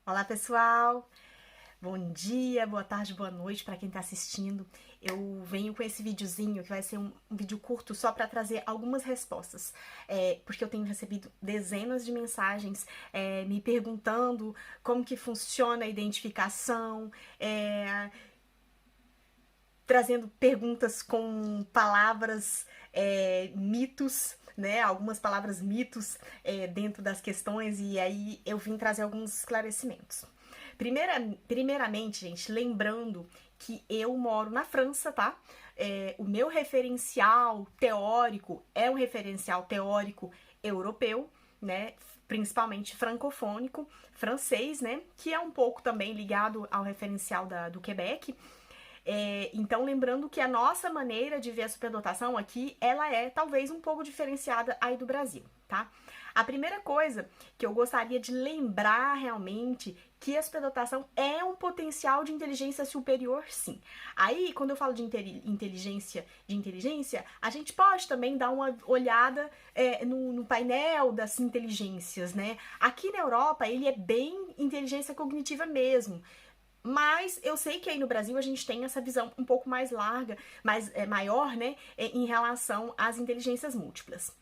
Olá, pessoal! Bom dia, boa tarde, boa noite para quem está assistindo. Eu venho com esse videozinho que vai ser um vídeo curto só para trazer algumas respostas, porque eu tenho recebido dezenas de mensagens me perguntando como que funciona a identificação, trazendo perguntas com palavras, mitos, né? Algumas palavras mitos dentro das questões, e aí eu vim trazer alguns esclarecimentos. Primeiramente, gente, lembrando que eu moro na França, tá? O meu referencial teórico é um referencial teórico europeu, né? Principalmente francofônico, francês, né? Que é um pouco também ligado ao referencial do Quebec. Então, lembrando que a nossa maneira de ver a superdotação aqui, ela é talvez um pouco diferenciada aí do Brasil, tá? A primeira coisa que eu gostaria de lembrar realmente que a superdotação é um potencial de inteligência superior, sim. Aí, quando eu falo de inteligência, a gente pode também dar uma olhada no painel das inteligências, né? Aqui na Europa, ele é bem inteligência cognitiva mesmo. Mas eu sei que aí no Brasil a gente tem essa visão um pouco mais larga, maior, né, em relação às inteligências múltiplas.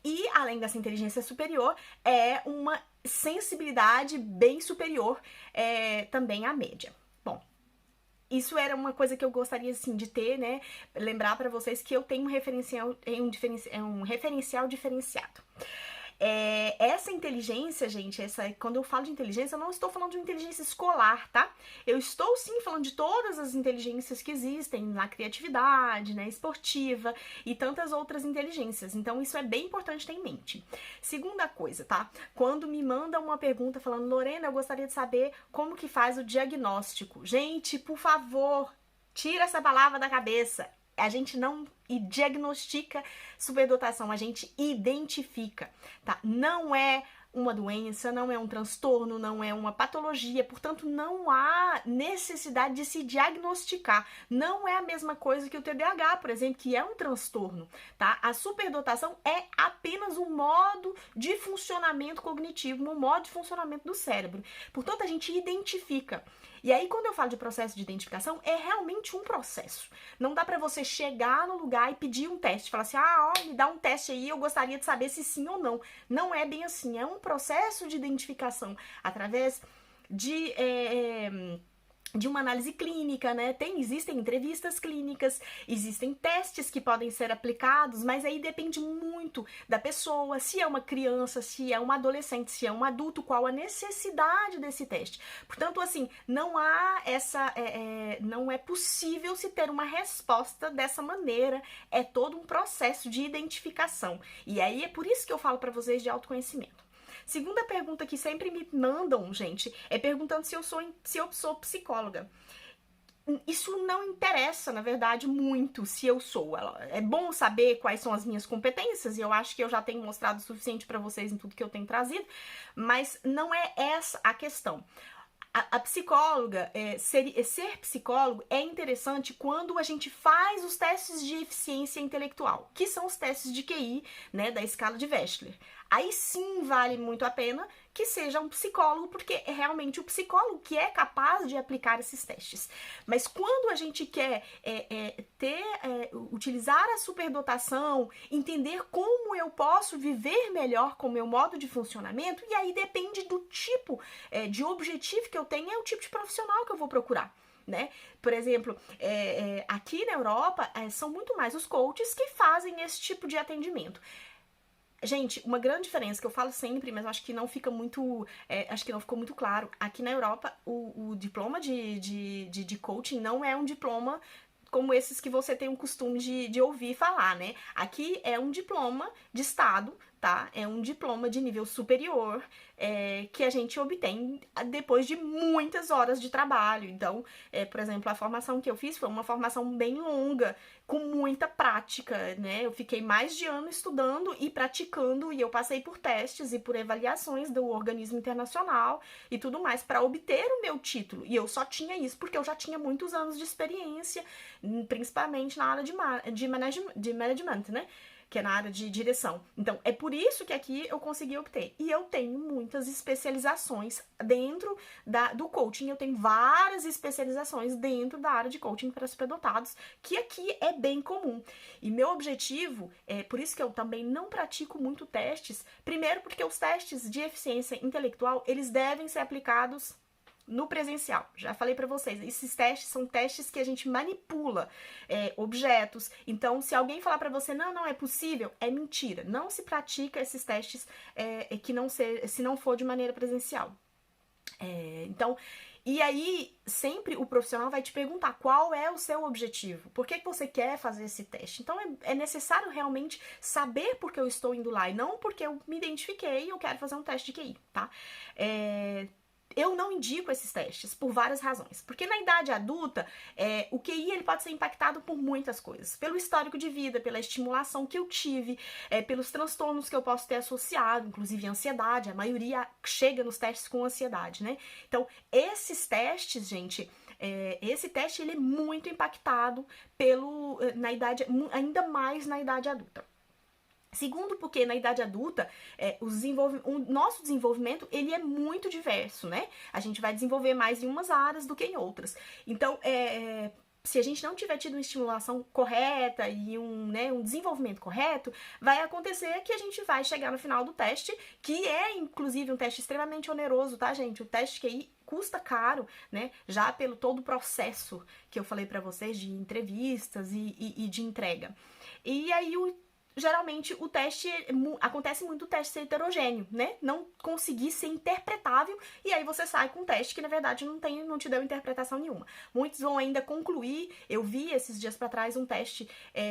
E além dessa inteligência superior, é uma sensibilidade bem superior também à média. Bom, isso era uma coisa que eu gostaria assim de ter, né? Lembrar para vocês que eu tenho um referencial diferenciado. Essa inteligência, gente, quando eu falo de inteligência, eu não estou falando de inteligência escolar, tá? Eu estou sim falando de todas as inteligências que existem na criatividade, né, esportiva e tantas outras inteligências. Então, isso é bem importante ter em mente. Segunda coisa, tá? Quando me mandam uma pergunta falando, Lorena, eu gostaria de saber como que faz o diagnóstico. Gente, por favor, tira essa palavra da cabeça. A gente não diagnostica superdotação, a gente identifica, tá? Não é uma doença, não é um transtorno, não é uma patologia, portanto não há necessidade de se diagnosticar. Não é a mesma coisa que o TDAH, por exemplo, que é um transtorno, tá? A superdotação é apenas um modo de funcionamento cognitivo, um modo de funcionamento do cérebro. Portanto, a gente identifica. E aí, quando eu falo de processo de identificação, é realmente um processo. Não dá pra você chegar no lugar e pedir um teste, falar assim, ó, me dá um teste aí, eu gostaria de saber se sim ou não. Não é bem assim, é um processo de identificação através de uma análise clínica, né? Existem entrevistas clínicas, existem testes que podem ser aplicados, mas aí depende muito da pessoa, se é uma criança, se é um adolescente, se é um adulto, qual a necessidade desse teste. Portanto, assim, não há não é possível se ter uma resposta dessa maneira, é todo um processo de identificação. E aí é por isso que eu falo para vocês de autoconhecimento. Segunda pergunta que sempre me mandam, gente, é perguntando se eu sou psicóloga. Isso não interessa, na verdade, muito se eu sou. É bom saber quais são as minhas competências, e eu acho que eu já tenho mostrado o suficiente para vocês em tudo que eu tenho trazido, mas não é essa a questão. A psicóloga, ser psicólogo é interessante quando a gente faz os testes de eficiência intelectual, que são os testes de QI, né, da escala de Wechsler. Aí sim vale muito a pena que seja um psicólogo, porque é realmente o psicólogo que é capaz de aplicar esses testes. Mas quando a gente quer utilizar a superdotação, entender como eu posso viver melhor com o meu modo de funcionamento, e aí depende do tipo de objetivo que eu tenho, é o tipo de profissional que eu vou procurar. Né? Por exemplo, aqui na Europa, são muito mais os coaches que fazem esse tipo de atendimento. Gente, uma grande diferença que eu falo sempre, mas acho que não fica muito. Acho que não ficou muito claro. Aqui na Europa, o diploma de coaching não é um diploma como esses que você tem o costume de ouvir falar, né? Aqui é um diploma de estado, tá? É um diploma de nível superior que a gente obtém depois de muitas horas de trabalho. Então, por exemplo, a formação que eu fiz foi uma formação bem longa, com muita prática, né? Eu fiquei mais de ano estudando e praticando, e eu passei por testes e por avaliações do organismo internacional e tudo mais para obter o meu título. E eu só tinha isso porque eu já tinha muitos anos de experiência, principalmente na área de management, né? que é na área de direção. Então, é por isso que aqui eu consegui obter. E eu tenho muitas especializações dentro do coaching, eu tenho várias especializações dentro da área de coaching para superdotados, que aqui é bem comum. E meu objetivo, por isso que eu também não pratico muito testes, primeiro porque os testes de eficiência intelectual, eles devem ser aplicados no presencial. Já falei para vocês, esses testes são testes que a gente manipula objetos. Então, se alguém falar para você, não é possível, é mentira. Não se pratica esses testes se não for de maneira presencial. Então, e aí, sempre o profissional vai te perguntar qual é o seu objetivo, por que você quer fazer esse teste. Então, é necessário realmente saber por que eu estou indo lá e não porque eu me identifiquei e eu quero fazer um teste de QI, tá? Eu não indico esses testes por várias razões. Porque na idade adulta, o QI ele pode ser impactado por muitas coisas. Pelo histórico de vida, pela estimulação que eu tive, pelos transtornos que eu posso ter associado, inclusive ansiedade. A maioria chega nos testes com ansiedade, né? Então, esses testes, gente, esse teste ele é muito impactado ainda mais na idade adulta. Segundo, porque na idade adulta, o nosso desenvolvimento, ele é muito diverso, né? A gente vai desenvolver mais em umas áreas do que em outras. Então, se a gente não tiver tido uma estimulação correta e um desenvolvimento correto, vai acontecer que a gente vai chegar no final do teste, que é, inclusive, um teste extremamente oneroso, tá, gente? O teste QI custa caro, né? Já pelo todo o processo que eu falei pra vocês de entrevistas e de entrega. E aí, geralmente acontece muito o teste ser heterogêneo, né? Não conseguir ser interpretável e aí você sai com um teste que na verdade não te deu interpretação nenhuma. Muitos vão ainda concluir, eu vi esses dias pra trás um teste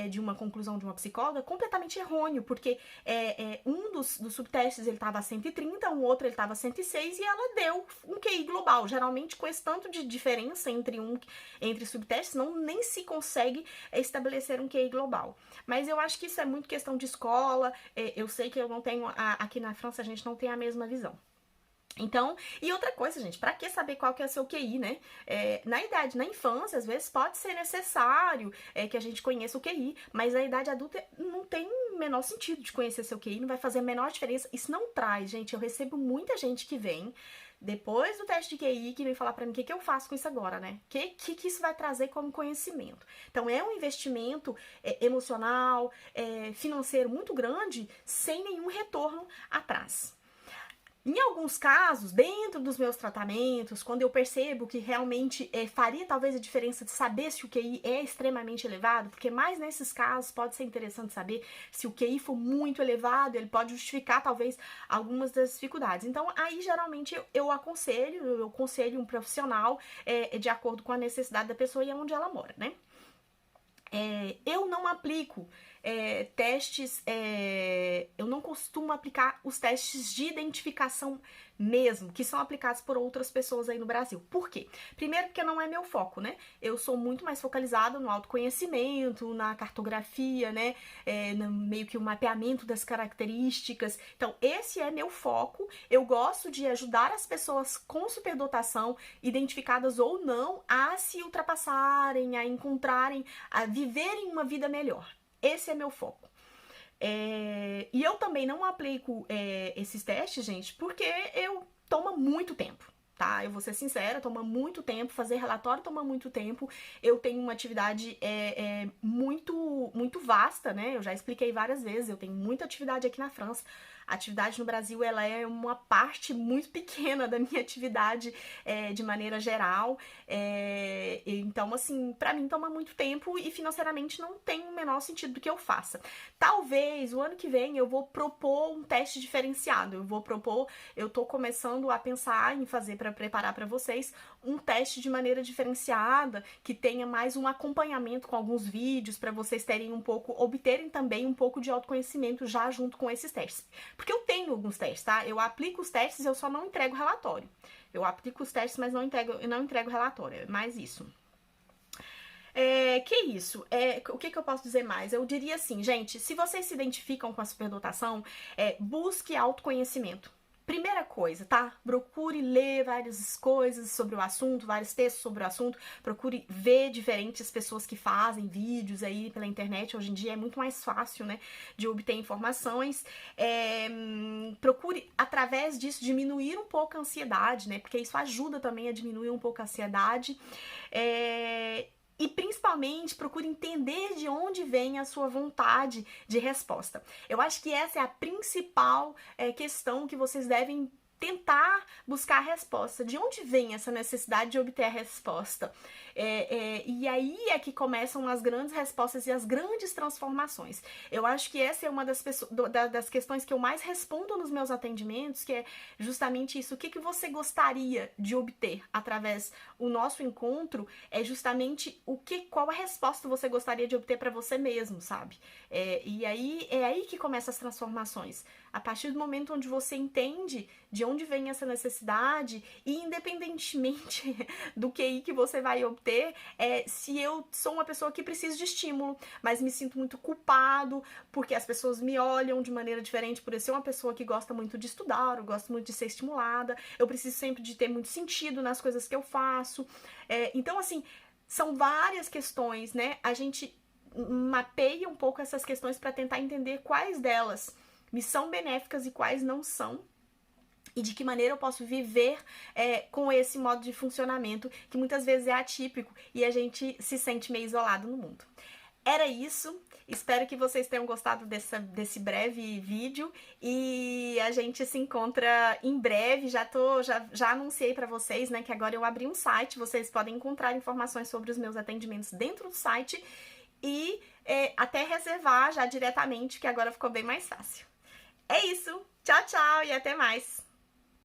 de uma conclusão de uma psicóloga completamente errôneo, porque um dos subtestes ele tava a 130, um outro ele tava a 106 e ela deu um QI global. Geralmente com esse tanto de diferença entre subtestes nem se consegue estabelecer um QI global. Mas eu acho que isso é muito questão de escola, eu sei que eu não tenho, aqui na França a gente não tem a mesma visão. Então, e outra coisa, gente, pra que saber qual que é o seu QI, né? Na infância, às vezes pode ser necessário que a gente conheça o QI, mas na idade adulta não tem o menor sentido de conhecer seu QI, não vai fazer a menor diferença. Isso não traz, gente, eu recebo muita gente que vem depois do teste de QI, que vem falar pra mim, o que eu faço com isso agora, né? O que isso vai trazer como conhecimento? Então, é um investimento emocional, financeiro muito grande, sem nenhum retorno atrás. Em alguns casos, dentro dos meus tratamentos, quando eu percebo que realmente faria talvez a diferença de saber se o QI é extremamente elevado, porque mais nesses casos pode ser interessante saber se o QI for muito elevado, ele pode justificar talvez algumas das dificuldades. Então, aí geralmente eu aconselho um profissional de acordo com a necessidade da pessoa e onde ela mora, né? Eu não aplico testes, eu não costumo aplicar os testes de identificação mesmo, que são aplicados por outras pessoas aí no Brasil. Por quê? Primeiro porque não é meu foco, né? Eu sou muito mais focalizada no autoconhecimento, na cartografia, né? Meio que o mapeamento das características. Então, esse é meu foco. Eu gosto de ajudar as pessoas com superdotação, identificadas ou não, a se ultrapassarem, a encontrarem, a viverem uma vida melhor. Esse é meu foco. E eu também não aplico esses testes, gente, porque toma muito tempo, tá? Eu vou ser sincera, toma muito tempo, fazer relatório toma muito tempo. Eu tenho uma atividade muito, muito vasta, né? Eu já expliquei várias vezes, eu tenho muita atividade aqui na França. A atividade no Brasil, ela é uma parte muito pequena da minha atividade de maneira geral. Então, assim, pra mim toma muito tempo e financeiramente não tem o menor sentido do que eu faça. Talvez, o ano que vem, eu vou propor um teste diferenciado. Eu tô começando a pensar em fazer, para preparar para vocês, um teste de maneira diferenciada, que tenha mais um acompanhamento com alguns vídeos, para vocês obterem também um pouco de autoconhecimento já junto com esses testes. Porque eu tenho alguns testes, tá? Eu aplico os testes, eu só não entrego relatório. Eu aplico os testes, mas não entrego relatório. É mais isso. O que eu posso dizer mais? Eu diria assim, gente, se vocês se identificam com a superdotação, busque autoconhecimento. Primeira coisa, tá? Procure ler várias coisas sobre o assunto, vários textos sobre o assunto. Procure ver diferentes pessoas que fazem vídeos aí pela internet. Hoje em dia é muito mais fácil, né, de obter informações. Procure, através disso, diminuir um pouco a ansiedade, né? Porque isso ajuda também a diminuir um pouco a ansiedade. E principalmente procure entender de onde vem a sua vontade de resposta. Eu acho que essa é a principal questão que vocês devem tentar buscar a resposta. De onde vem essa necessidade de obter a resposta? E aí é que começam as grandes respostas e as grandes transformações. Eu acho que essa é uma das questões que eu mais respondo nos meus atendimentos, que é justamente isso. O que você gostaria de obter através do nosso encontro é justamente qual a resposta você gostaria de obter para você mesmo, sabe? E aí é aí que começam as transformações. A partir do momento onde você entende de onde vem essa necessidade, e independentemente do QI que você vai obter, se eu sou uma pessoa que precisa de estímulo, mas me sinto muito culpado, porque as pessoas me olham de maneira diferente por eu ser uma pessoa que gosta muito de estudar, eu gosto muito de ser estimulada, eu preciso sempre de ter muito sentido nas coisas que eu faço. Então, assim, são várias questões, né? A gente mapeia um pouco essas questões para tentar entender quais delas me são benéficas e quais não são, e de que maneira eu posso viver com esse modo de funcionamento que muitas vezes é atípico e a gente se sente meio isolado no mundo. Era isso, espero que vocês tenham gostado desse breve vídeo e a gente se encontra em breve. Já anunciei para vocês, né, que agora eu abri um site, vocês podem encontrar informações sobre os meus atendimentos dentro do site e até reservar já diretamente, que agora ficou bem mais fácil. É isso, tchau, tchau e até mais!